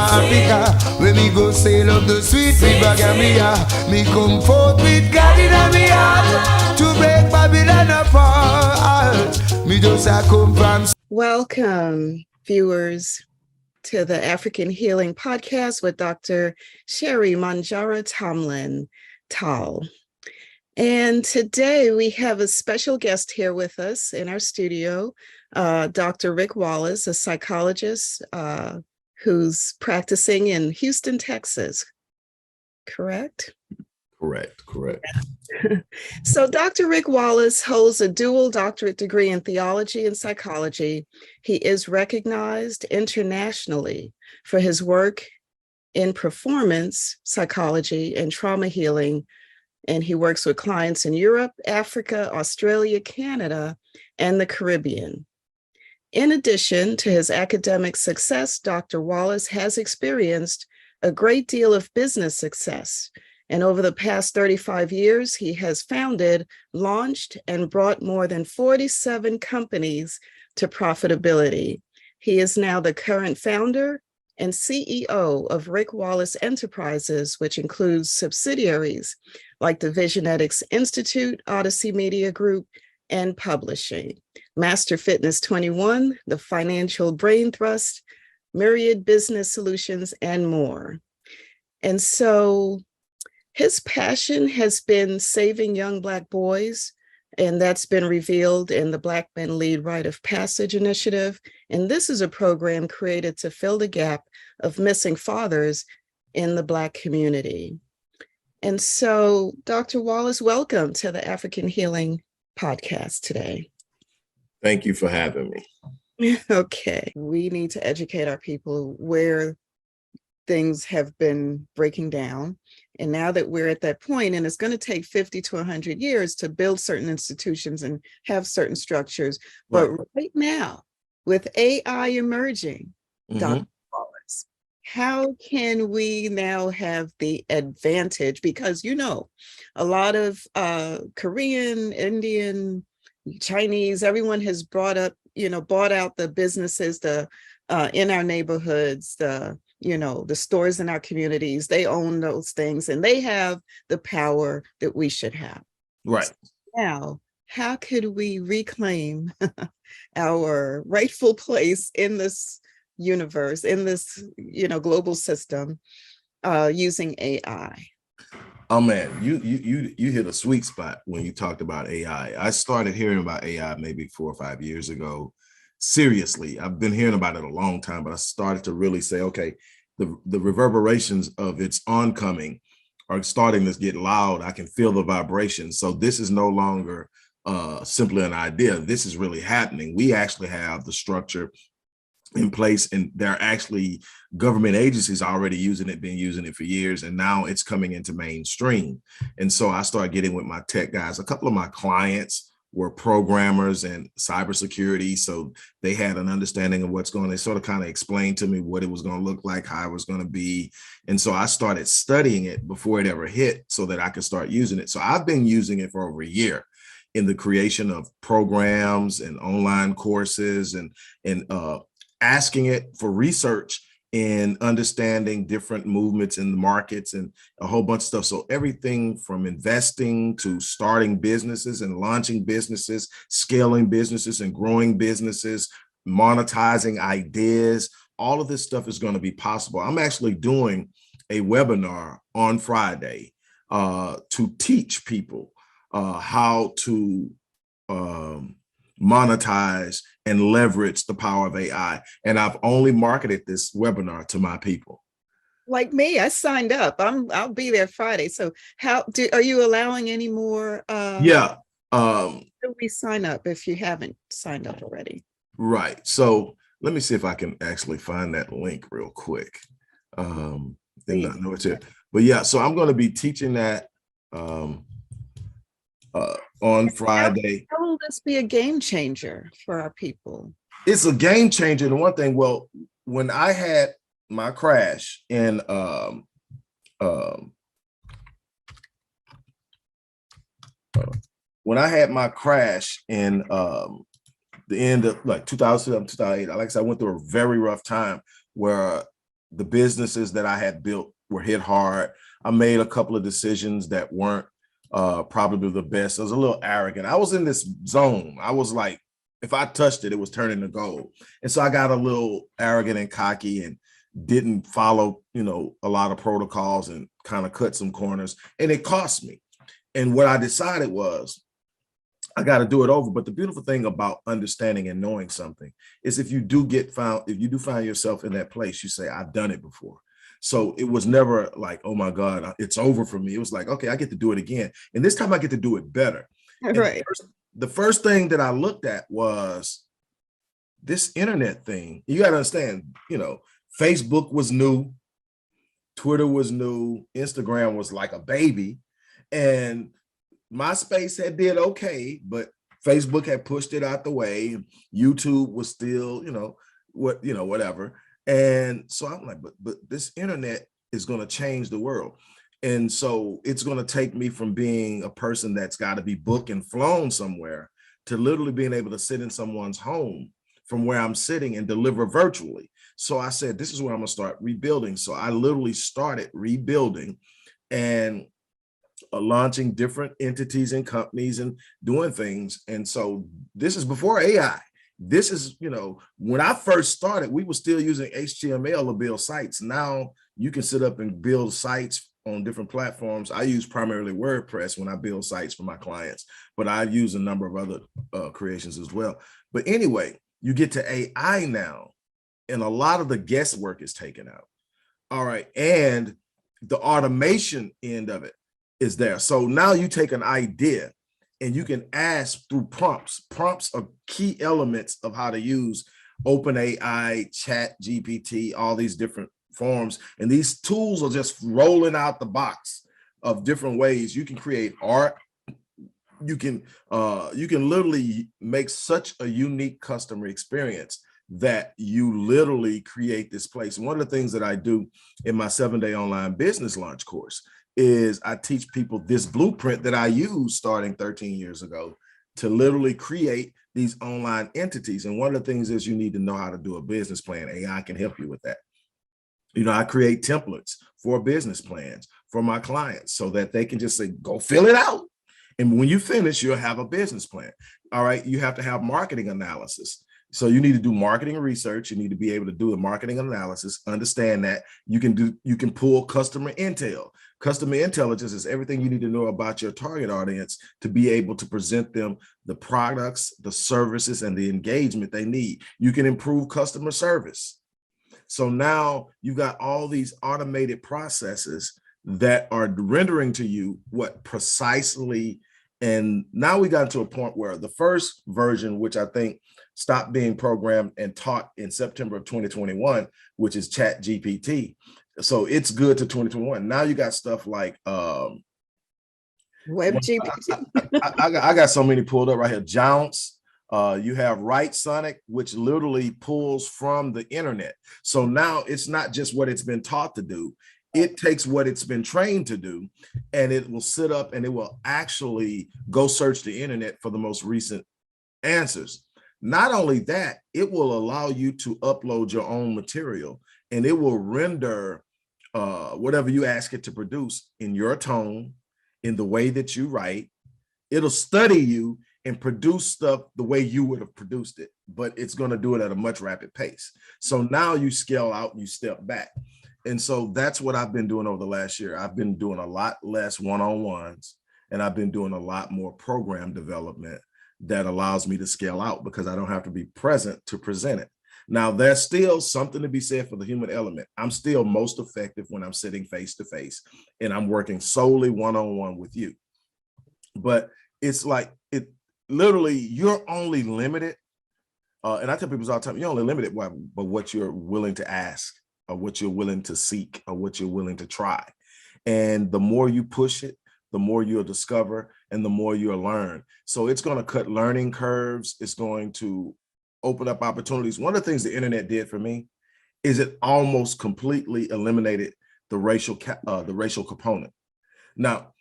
Africa. When me go sail up the sweet river Gambia, me come forth with God in me heart to break Babylon apart. Me just a come from. Welcome, viewers, to the African Healing Podcast with Dr. Sherry Manjara Tomlin Tal. And today we have a special guest here with us in our studio, Dr. Rick Wallace, a psychologist who's practicing in Houston, Texas. Correct? Correct. So Dr. Rick Wallace holds a dual doctorate degree in theology and psychology. He is recognized internationally for his work in performance psychology and trauma healing, and he works with clients in Europe, Africa, Australia, Canada, and the Caribbean. In addition to his academic success, Dr. Wallace has experienced a great deal of business success. And over the past 35 years, he has founded, launched, and brought more than 47 companies to profitability. He is now the current founder and CEO of Rick Wallace Enterprises, which includes subsidiaries like the Visionetics Institute, Odyssey Media Group, and publishing, Master Fitness 21, the Financial Brain Thrust, Myriad Business Solutions, and more. And so his passion has been saving young Black boys, and that's been revealed in the Black Men Lead Rite of Passage initiative. And this is a program created to fill the gap of missing fathers in the Black community. And so, Dr. Wallace, welcome to the African Healing Podcast today. Thank you for having me. Okay, we need to educate our people where things have been breaking down. And now that we're at that point, and it's going to take 50 to 100 years to build certain institutions and have certain structures. But right now, with AI emerging, Dr. Wallace, how can we now have the advantage? Because, you know, a lot of Korean, Indian, Chinese, everyone has bought out the businesses, in our neighborhoods, the stores in our communities. They own those things and they have the power that we should have. Right. So now, how could we reclaim our rightful place in this universe, in this, global system, using AI? Oh man, you hit a sweet spot when you talked about AI. I started hearing about AI maybe 4 or 5 years ago. Seriously, I've been hearing about it a long time, but I started to really say, okay, the reverberations of its oncoming are starting to get loud. I can feel the vibrations. So this is no longer simply an idea. This is really happening. We actually have the structure in place, and there are actually government agencies already been using it for years, and now it's coming into mainstream. And so I started getting with my tech guys. A couple of my clients were programmers and cybersecurity, so they had an understanding of what's going on. They sort of kind of explained to me what it was going to look like, how it was going to be. And so I started studying it before it ever hit so that I could start using it. So I've been using it for over a year in the creation of programs and online courses and asking it for research in understanding different movements in the markets and a whole bunch of stuff. So everything from investing to starting businesses and launching businesses, scaling businesses and growing businesses, monetizing ideas, all of this stuff is going to be possible. I'm actually doing a webinar on Friday to teach people how to monetize and leverage the power of AI. And I've only marketed this webinar to my people. Like me, I signed up. I'll be there Friday. So are you allowing any more? Yeah. How do we sign up if you haven't signed up already? Right. So let me see if I can actually find that link real quick. I know it's here. But yeah, so I'm going to be teaching that on Friday. How will this be a game changer for our people? It's a game changer. The one thing, well, when I had my crash in when I had my crash in the end of like 2007, 2008, like I said, I went through a very rough time where The businesses that I had built were hit hard. I made a couple of decisions that weren't probably the best. I was a little arrogant. I was in this zone. I was like, if I touched it, it was turning to gold. And so I got a little arrogant and cocky and didn't follow, a lot of protocols and kind of cut some corners, and it cost me. And what I decided was I got to do it over. But the beautiful thing about understanding and knowing something is if you do find yourself in that place, you say, I've done it before. So it was never like, oh my God, it's over for me. It was like, okay, I get to do it again. And this time I get to do it better. Right. The first thing that I looked at was this internet thing. You got to understand, Facebook was new, Twitter was new, Instagram was like a baby, and MySpace had did okay, but Facebook had pushed it out the way. YouTube was still, whatever. And so I'm like, but this internet is going to change the world. And so it's going to take me from being a person that's got to be booked and flown somewhere to literally being able to sit in someone's home from where I'm sitting and deliver virtually. So I said, this is where I'm going to start rebuilding. So I literally started rebuilding and launching different entities and companies and doing things. And so this is before AI. This is, when I first started, we were still using HTML to build sites. Now you can sit up and build sites on different platforms. I use primarily WordPress when I build sites for my clients, but I use a number of other creations as well. But anyway, you get to AI now, and a lot of the guesswork is taken out. All right. And the automation end of it is there. So now you take an idea and you can ask through prompts. Prompts are key elements of how to use OpenAI, Chat GPT, all these different forms. And these tools are just rolling out the box of different ways. You can create art. You can literally make such a unique customer experience that you literally create this place. And one of the things that I do in my 7-day online business launch course is I teach people this blueprint that I used starting 13 years ago to literally create these online entities. And one of the things is you need to know how to do a business plan. AI can help you with that. I create templates for business plans for my clients so that they can just say, go fill it out. And when you finish, you'll have a business plan. All right. You have to have marketing analysis. So you need to do marketing research. You need to be able to do a marketing analysis, understand that you can pull customer intel. Customer intelligence is everything you need to know about your target audience to be able to present them the products, the services, and the engagement they need. You can improve customer service. So now you've got all these automated processes that are rendering to you what precisely. And now we got to a point where the first version, which I think stopped being programmed and taught in September of 2021, which is Chat GPT. So it's good to 2021. Now you got stuff like Web GPT. I got so many pulled up right here. Jounce. You have Right Sonic, which literally pulls from the internet. So now it's not just what it's been taught to do. It takes what it's been trained to do, and it will sit up and it will actually go search the internet for the most recent answers. Not only that, it will allow you to upload your own material, and it will render whatever you ask it to produce in your tone, in the way that you write. It'll study you and produce stuff the way you would have produced it, but it's going to do it at a much rapid pace. So now you scale out and you step back. And so that's what I've been doing over the last year. I've been doing a lot less one-on-ones, and I've been doing a lot more program development that allows me to scale out because I don't have to be present to present it. Now, there's still something to be said for the human element. I'm still most effective when I'm sitting face to face and I'm working solely one-on-one with you. But it's like, it literally, you're only limited. And I tell people all the time, you're only limited by what you're willing to ask, or what you're willing to seek, or what you're willing to try. And the more you push it, the more you'll discover and the more you'll learn. So it's going to cut learning curves. It's going to open up opportunities. One of the things the internet did for me is it almost completely eliminated the racial component. Now,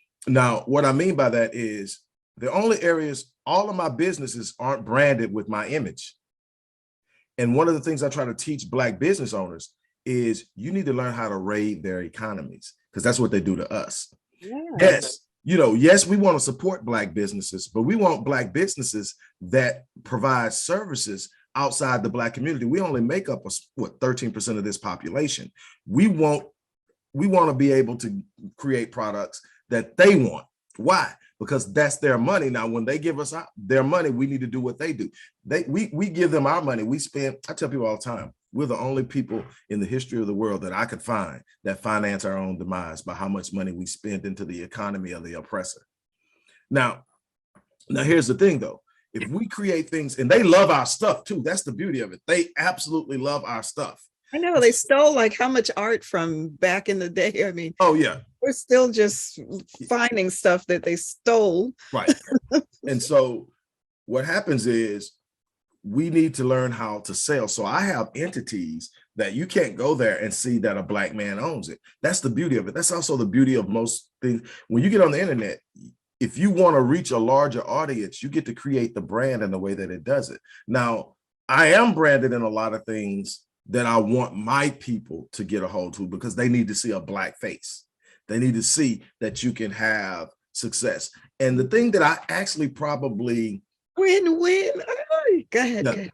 what I mean by that is the only areas, all of my businesses aren't branded with my image. And one of the things I try to teach Black business owners is you need to learn how to raid their economies, because that's what they do to us. Yeah. Yes, you know, yes, we want to support Black businesses, but we want Black businesses that provide services outside the Black community. We only make up, what, 13% of this population. We want to be able to create products that they want. Why? Because that's their money. Now, when they give us their money, we need to do what they do. We give them our money. We spend, I tell people all the time, we're the only people in the history of the world that I could find that finance our own demise by how much money we spend into the economy of the oppressor. Now here's the thing though. If we create things, and they love our stuff too, that's the beauty of it. They absolutely love our stuff. I know they stole like how much art from back in the day. I mean, oh yeah, we're still just finding stuff that they stole. Right. And so what happens is we need to learn how to sell. So I have entities that you can't go there and see that a Black man owns it. That's the beauty of it. That's also the beauty of most things. When you get on the internet, if you want to reach a larger audience, you get to create the brand in the way that it does it. Now, I am branded in a lot of things that I want my people to get a hold to, because they need to see a Black face. They need to see that you can have success. And the thing that I actually probably Win-win. Go ahead. Go ahead.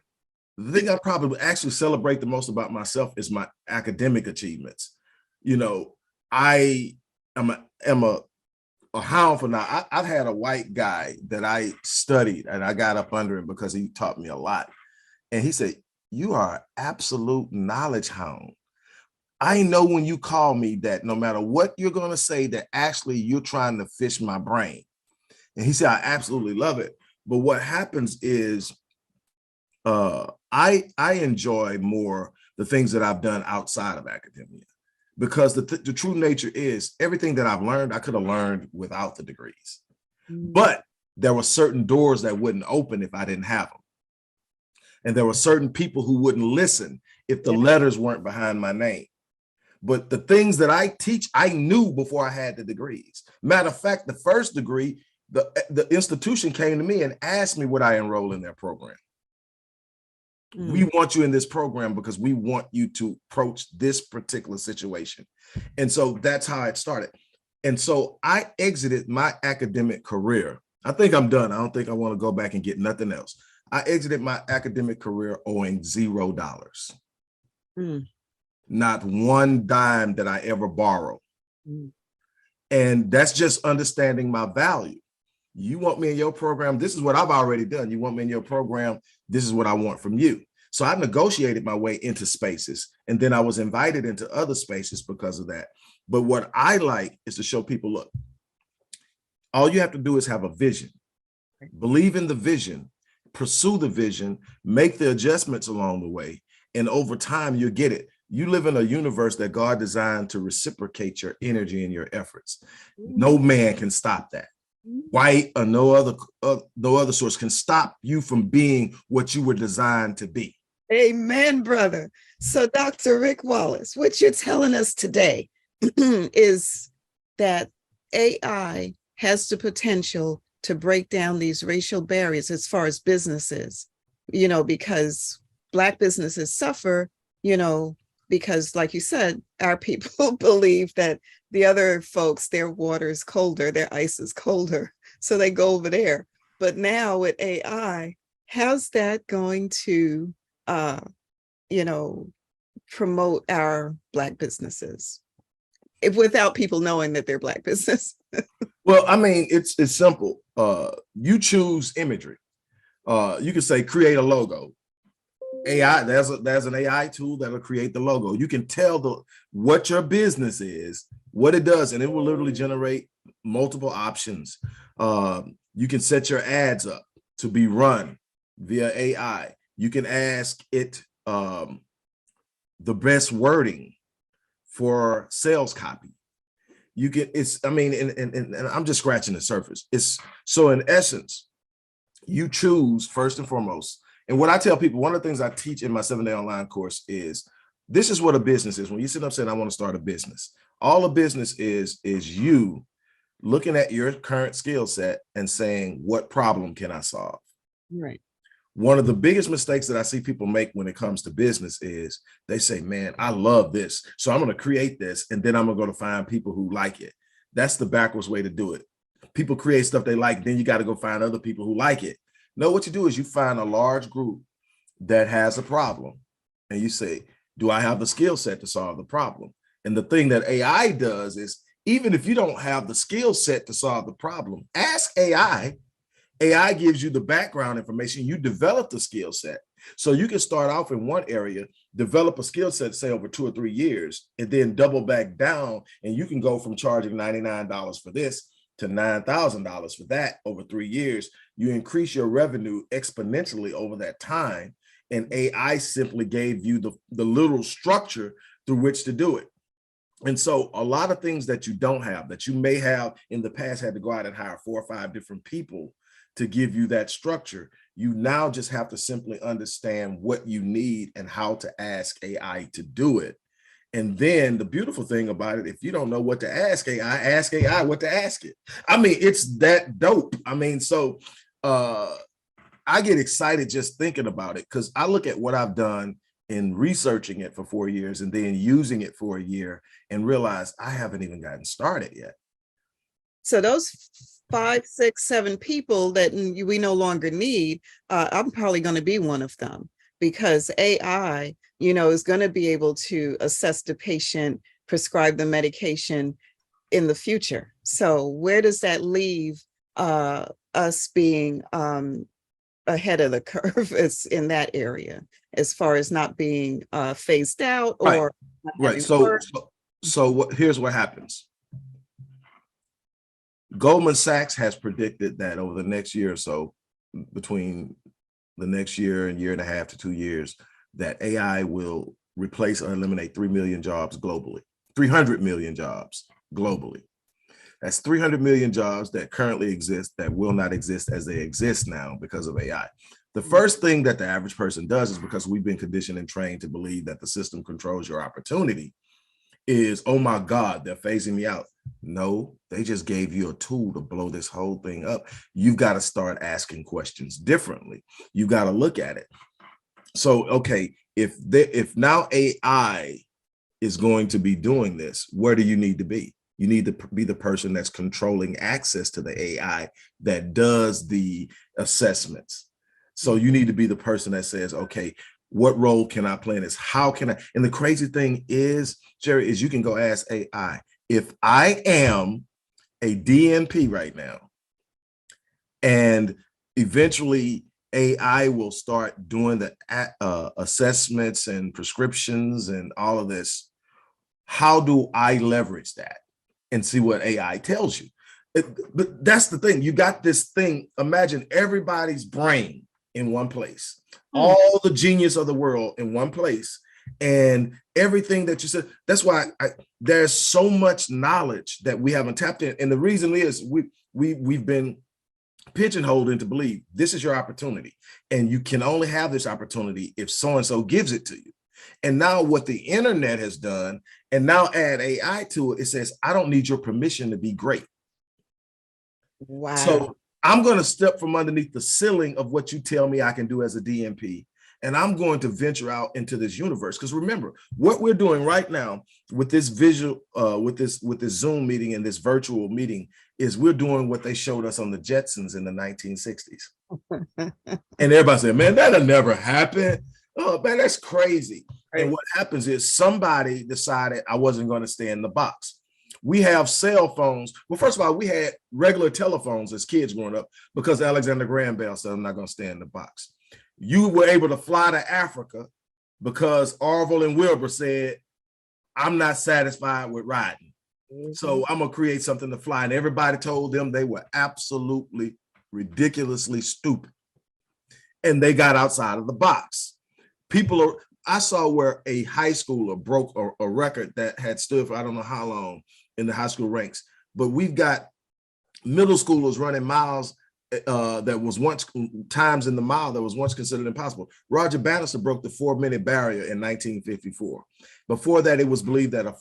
The thing I probably actually celebrate the most about myself is my academic achievements. You know, I am a hound for now. I've had a white guy that I studied and I got up under him because he taught me a lot. And he said, "You are an absolute knowledge hound. I know when you call me that no matter what you're going to say, that actually you're trying to fish my brain." And he said, "I absolutely love it." But what happens is I enjoy more the things that I've done outside of academia, because the true nature is everything that I've learned, I could have learned without the degrees. But there were certain doors that wouldn't open if I didn't have them. And there were certain people who wouldn't listen if the letters weren't behind my name. But the things that I teach, I knew before I had the degrees. Matter of fact, the first degree, the institution came to me and asked me would I enroll in their program. We want you in this program because we want you to approach this particular situation. And so that's how it started. And so I exited my academic career. I think I'm done. I don't think I want to go back and get nothing else. I exited my academic career owing $0. Not one dime that I ever borrowed. And that's just understanding my value. You want me in your program, this is what I've already done. You want me in your program, this is what I want from you. So I negotiated my way into spaces, and then I was invited into other spaces because of that. But what I like is to show people, look, all you have to do is have a vision, believe in the vision, pursue the vision, make the adjustments along the way, and over time you get it. You live in a universe that God designed to reciprocate your energy and your efforts. No man can stop that. White or no other source can stop you from being what you were designed to be. Amen, brother. So Dr. Rick Wallace, what you're telling us today is that AI has the potential to break down these racial barriers as far as businesses, you know, because Black businesses suffer, you know, because like you said, our people believe that the other folks, their water is colder, their ice is colder, so they go over there. But now with AI, how's that going to, you know, promote our Black businesses without people knowing that they're Black business? Well, I mean, it's simple. You choose imagery. You can say create a logo. AI, there's an AI tool that'll create the logo. You can tell what your business is, what it does, and it will literally generate multiple options. You can set your ads up to be run via AI. You can ask it the best wording for sales copy. You get I mean, and I'm just scratching the surface. So in essence, you choose first and foremost. And what I tell people, one of the things I teach in my 7-day online course is, this is what a business is. When you sit up saying, I want to start a business, all a business is you looking at your current skill set and saying, what problem can I solve? Right. One of the biggest mistakes that I see people make when it comes to business is they say, man, I love this, so I'm going to create this, and then I'm going to go to find people who like it. That's the backwards way to do it. People create stuff they like, then you got to go find other people who like it. No, what you do is you find a large group that has a problem, and you say, do I have the skill set to solve the problem? And the thing that AI does is, even if you don't have the skill set to solve the problem, ask AI. AI gives you the background information. You develop the skill set. So you can start off in one area, develop a skill set, say over 2 or 3 years, and then double back down. And you can go from charging $99 for this to $9,000 for that over 3 years. You increase your revenue exponentially over that time. And AI simply gave you the literal structure through which to do it. And so a lot of things that you don't have, that you may have in the past had to go out and hire 4 or 5 different people to give you that structure, you now just have to simply understand what you need and how to ask AI to do it. And then the beautiful thing about it, if you don't know what to ask AI what to ask it. I mean, it's that dope. I mean, so I get excited just thinking about it, because I look at what I've done in researching it for 4 years and then using it for a year and realize I haven't even gotten started yet. So those 5, 6, 7 people that we no longer need, I'm probably going to be one of them, because AI, is going to be able to assess the patient, prescribe the medication in the future. So where does that leave us being ahead of the curve is in that area, as far as not being phased out or right. So here's what happens. Goldman Sachs has predicted that over the next year or so, between the next year and 1.5 to 2 years, that AI will replace or eliminate 3 million jobs globally, 300 million jobs globally. That's 300 million jobs that currently exist that will not exist as they exist now because of AI. The first thing that the average person does is, because we've been conditioned and trained to believe that the system controls your opportunity, is, oh my God, they're phasing me out. No, they just gave you a tool to blow this whole thing up. You've got to start asking questions differently. You got to look at it. So, okay, if now AI is going to be doing this, where do you need to be? You need to be the person that's controlling access to the AI that does the assessments. So you need to be the person that says, okay, what role can I play in this? How can I? And the crazy thing is, Jerry, is you can go ask AI, if I am a DNP right now, and eventually AI will start doing the assessments and prescriptions and all of this, how do I leverage that? And see what AI tells you. But that's the thing. You got this thing. Imagine everybody's brain in one place, all the genius of the world in one place, and everything that you said. That's why there's so much knowledge that we haven't tapped in. And the reason is we've been pigeonholed into believe this is your opportunity, and you can only have this opportunity if so-and-so gives it to you. And now what the internet has done, and now add AI to it, it says, I don't need your permission to be great. Wow. So I'm going to step from underneath the ceiling of what you tell me I can do as a DMP. And I'm going to venture out into this universe. Because remember, what we're doing right now with this visual, with this Zoom meeting and this virtual meeting, is we're doing what they showed us on the Jetsons in the 1960s. And everybody said, man, that'll never happen. Oh, man, that's crazy. Right. And what happens is somebody decided I wasn't going to stay in the box. We have cell phones. Well, first of all, we had regular telephones as kids growing up because Alexander Graham Bell said, I'm not going to stay in the box. You were able to fly to Africa because Orville and Wilbur said, I'm not satisfied with riding. So I'm going to create something to fly. And everybody told them they were absolutely ridiculously stupid. And they got outside of the box. I saw where a high schooler broke a record that had stood for I don't know how long in the high school ranks, but we've got middle schoolers running miles that was once times in the mile that was once considered impossible. Roger Bannister broke the 4-minute barrier in 1954. Before that, it was believed that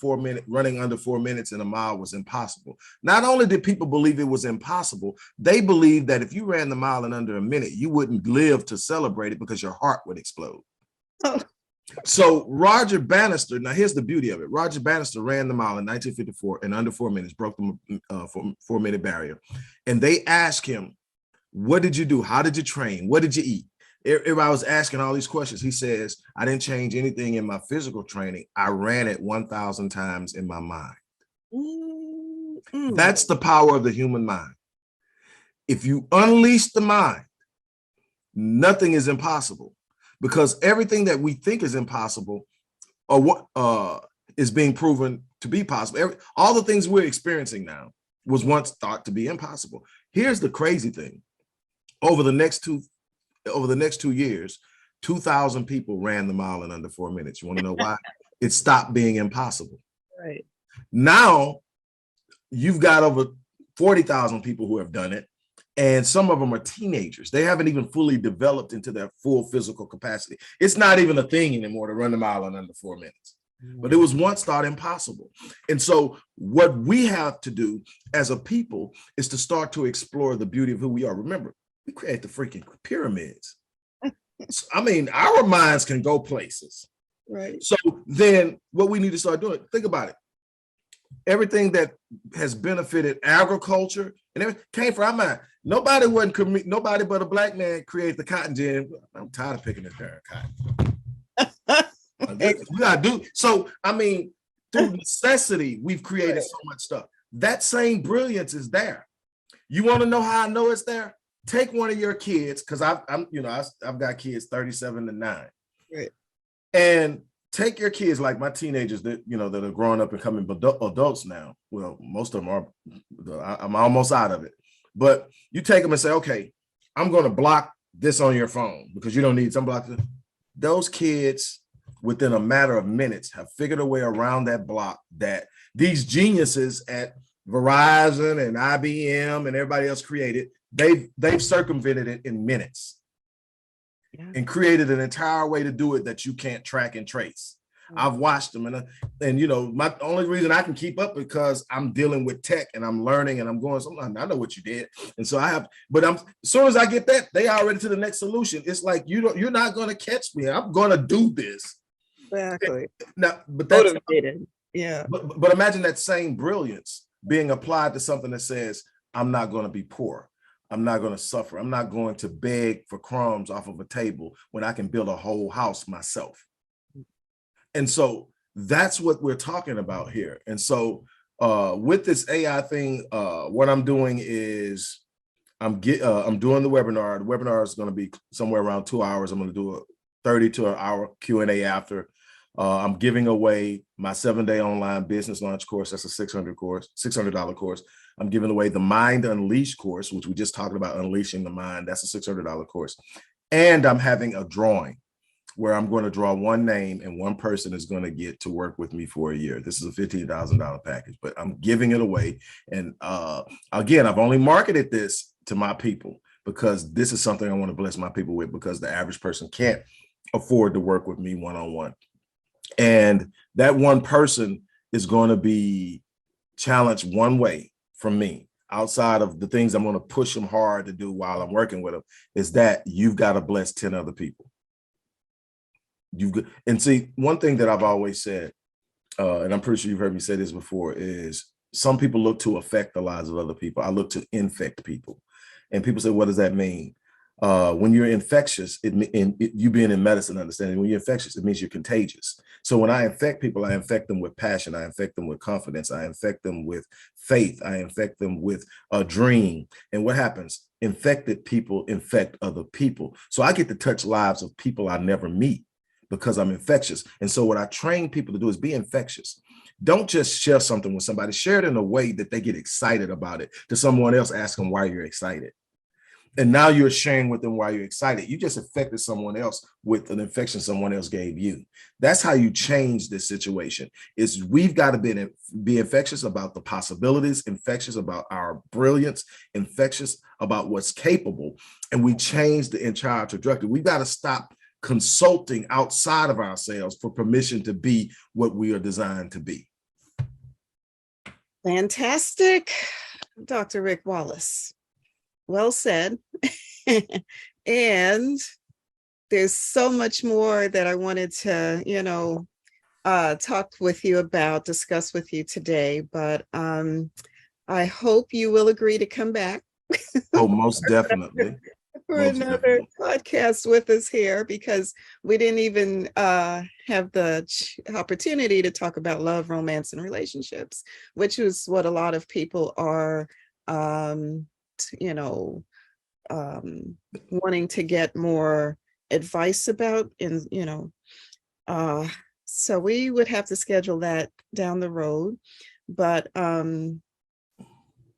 running under 4 minutes in a mile was impossible. Not only did people believe it was impossible, they believed that if you ran the mile in under a minute, you wouldn't live to celebrate it because your heart would explode. Oh. So Roger Bannister, now here's the beauty of it. Roger Bannister ran the mile in 1954 in under 4 minutes, broke the 4-minute barrier. And they asked him, what did you do? How did you train? What did you eat? If I was asking all these questions, he says, I didn't change anything in my physical training. I ran it 1,000 times in my mind. That's the power of the human mind. If you unleash the mind, nothing is impossible, because everything that we think is impossible or what is being proven to be possible. All the things we're experiencing now was once thought to be impossible. Here's the crazy thing. Over the next 2 years, 2,000 people ran the mile in under 4 minutes. You want to know why? It stopped being impossible. Right. Now, you've got over 40,000 people who have done it, and some of them are teenagers. They haven't even fully developed into their full physical capacity. It's not even a thing anymore to run the mile in under 4 minutes. But it was once thought impossible. And so what we have to do as a people is to start to explore the beauty of who we are. Remember, we create the freaking pyramids. I mean, our minds can go places. Right. So then what we need to start doing, think about it. Everything that has benefited agriculture and everything came from our mind. Nobody but a black man created the cotton gin. I'm tired of picking this darn cotton. We gotta do so. I mean, through necessity, we've created so much stuff. That same brilliance is there. You want to know how I know it's there? Take one of your kids, because I've got kids 37 to 9. Right. And take your kids, like my teenagers that that are growing up and becoming adults now. Well, most of them are. I'm almost out of it. But you take them and say, okay, I'm going to block this on your phone because you don't need some block. Those kids, within a matter of minutes, have figured a way around that block that these geniuses at Verizon and IBM and everybody else created. They've circumvented it in minutes and created an entire way to do it that you can't track and trace. I've watched them, and my only reason I can keep up because I'm dealing with tech and I'm learning and I'm going. Sometimes I know what you did, and so I have. But as soon as I get that, they are ready to the next solution. It's like you're not going to catch me. I'm going to do this. Exactly. Now, but that's motivated. Yeah. But imagine that same brilliance being applied to something that says, I'm not going to be poor. I'm not going to suffer. I'm not going to beg for crumbs off of a table when I can build a whole house myself. And so that's what we're talking about here. And so with this AI thing, what I'm doing is I'm doing the webinar. The webinar is going to be somewhere around 2 hours. I'm going to do a 30 to an hour Q&A after. I'm giving away my 7-day online business launch course. That's a $600 course. I'm giving away the Mind Unleashed course, which we just talked about, unleashing the mind. That's a $600 course. And I'm having a drawing where I'm going to draw one name and one person is going to get to work with me for a year. This is a $15,000 package, but I'm giving it away. And again, I've only marketed this to my people because this is something I want to bless my people with, because the average person can't afford to work with me one-on-one. And that one person is going to be challenged one way from me, outside of the things I'm going to push them hard to do while I'm working with them, is that you've got to bless 10 other people. And see, one thing that I've always said, and I'm pretty sure you've heard me say this before, is some people look to affect the lives of other people. I look to infect people. And people say, what does that mean? When you're infectious, you being in medicine, understanding when you're infectious, it means you're contagious. So when I infect people, I infect them with passion. I infect them with confidence. I infect them with faith. I infect them with a dream. And what happens? Infected people infect other people. So I get to touch lives of people I never meet because I'm infectious. And so what I train people to do is be infectious. Don't just share something with somebody. Share it in a way that they get excited about it, to someone else ask them why you're excited. And now you're sharing with them why you're excited. You just affected someone else with an infection someone else gave you. That's how you change this situation. Is we've got to be infectious about the possibilities, infectious about our brilliance, infectious about what's capable. And we change the entire trajectory. We've got to stop consulting outside of ourselves for permission to be what we are designed to be. Fantastic, Dr. Rick Wallace. Well said. And there's so much more that I wanted to, talk with you about, discuss with you today, but I hope you will agree to come back. Oh, most definitely. For another podcast with us here, because we didn't even have the opportunity to talk about love, romance, and relationships, which is what a lot of people are wanting to get more advice about. And so we would have to schedule that down the road, but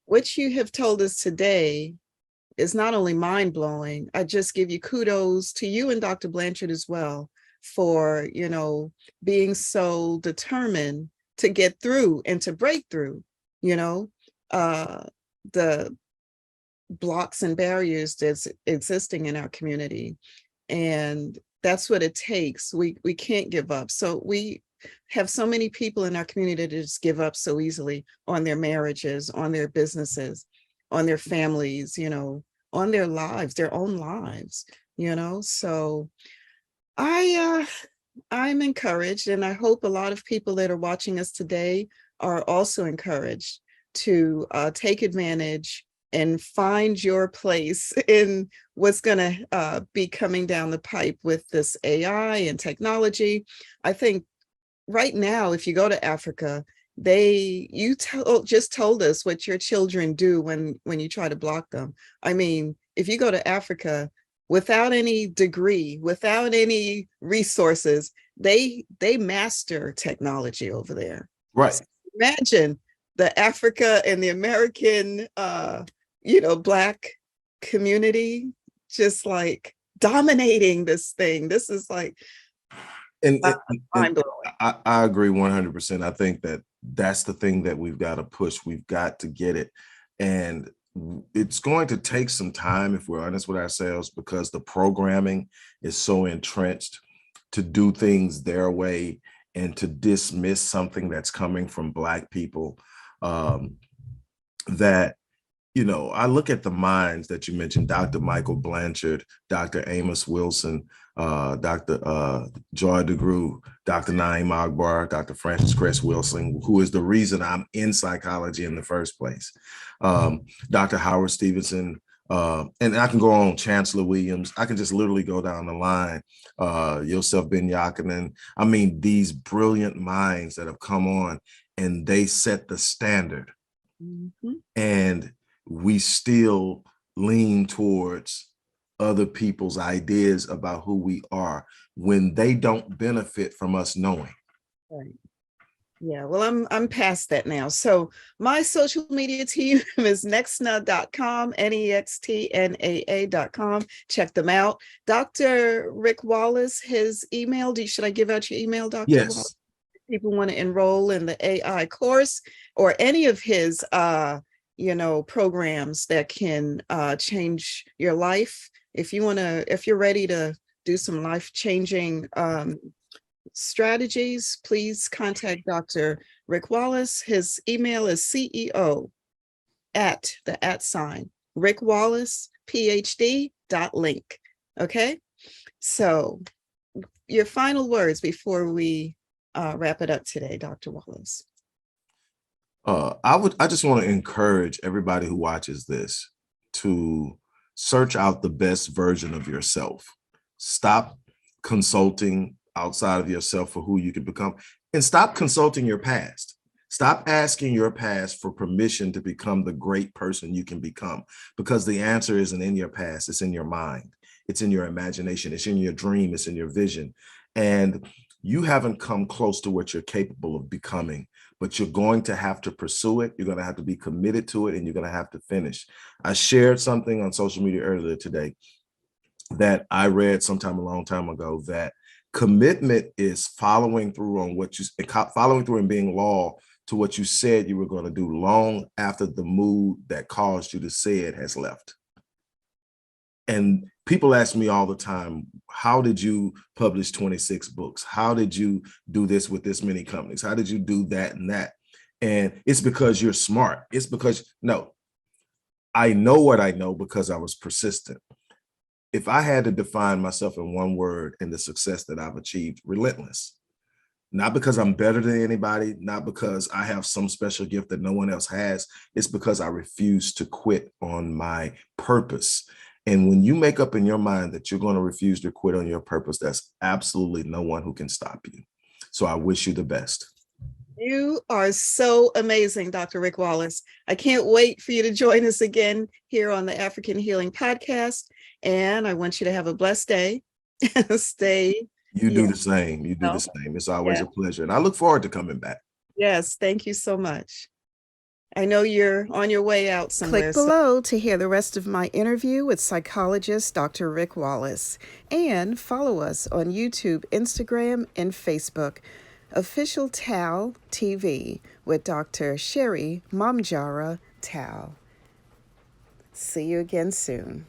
what you have told us today is not only mind-blowing. I just give you kudos to you and Dr. Blanchard as well for being so determined to get through and to break through the blocks and barriers that's existing in our community. And that's what it takes. We can't give up. So we have so many people in our community that just give up so easily on their marriages, on their businesses, on their families, on their lives, their own lives, So I'm encouraged, and I hope a lot of people that are watching us today are also encouraged to take advantage and find your place in what's going to be coming down the pipe with this AI and technology. I think right now, if you go to Africa, just told us what your children do when you try to block them. I mean, if you go to Africa without any degree, without any resources, they master technology over there. Right. So imagine the Africa and the American Black community just like dominating this thing. This is like mind-blowing. I agree 100%. I think that's the thing that we've got to push. We've got to get it. And it's going to take some time, if we're honest with ourselves, because the programming is so entrenched to do things their way and to dismiss something that's coming from Black people. That I look at the minds that you mentioned, Dr. Michael Blanchard, Dr. Amos Wilson, Dr. Joy DeGruy, Dr. Naeem Akbar, Dr. Francis Cress Wilson, who is the reason I'm in psychology in the first place, Dr. Howard Stevenson, and I can go on, Chancellor Williams. I can just literally go down the line, Yosef Ben Yakinen. I mean, these brilliant minds that have come on and they set the standard. Mm-hmm. And we still lean towards other people's ideas about who we are when they don't benefit from us knowing. Right. Yeah, well, I'm past that now. So my social media team is nextna.com, nextnaa.com. Check them out. Dr. Rick Wallace, his email. Should I give out your email, Dr. Yes. Wallace? If people want to enroll in the AI course or any of his programs that can change your life. If you're ready to do some life-changing strategies, please contact Dr. Rick Wallace. His email is CEO at Rick Wallace PhD.link. Okay. So your final words before we wrap it up today, Dr. Wallace. I just want to encourage everybody who watches this to search out the best version of yourself. Stop consulting outside of yourself for who you can become, and stop consulting your past. Stop asking your past for permission to become the great person you can become, because the answer isn't in your past, it's in your mind. It's in your imagination, it's in your dream, it's in your vision. And you haven't come close to what you're capable of becoming, but you're going to have to pursue it. You're going to have to be committed to it, and you're going to have to finish. I shared something on social media earlier today that I read sometime a long time ago, that commitment is following through on what you following through and being loyal to what you said you were going to do long after the mood that caused you to say it has left. And people ask me all the time, how did you publish 26 books? How did you do this with this many companies? How did you do that and that? And it's because you're smart. It's because, no, I know what I know because I was persistent. If I had to define myself in one word and the success that I've achieved, relentless. Not because I'm better than anybody, not because I have some special gift that no one else has. It's because I refuse to quit on my purpose. And when you make up in your mind that you're going to refuse to quit on your purpose, that's absolutely no one who can stop you. So I wish you the best. You are so amazing, Dr. Rick Wallace. I can't wait for you to join us again here on the African Healing Podcast. And I want you to have a blessed day. Stay. You do the same. You do the same. It's always a pleasure. And I look forward to coming back. Yes, thank you so much. I know you're on your way out somewhere. Click below to hear the rest of my interview with psychologist Dr. Rick Wallace. And follow us on YouTube, Instagram, and Facebook. Official Tal TV with Dr. Sherry Mamjara Tal. See you again soon.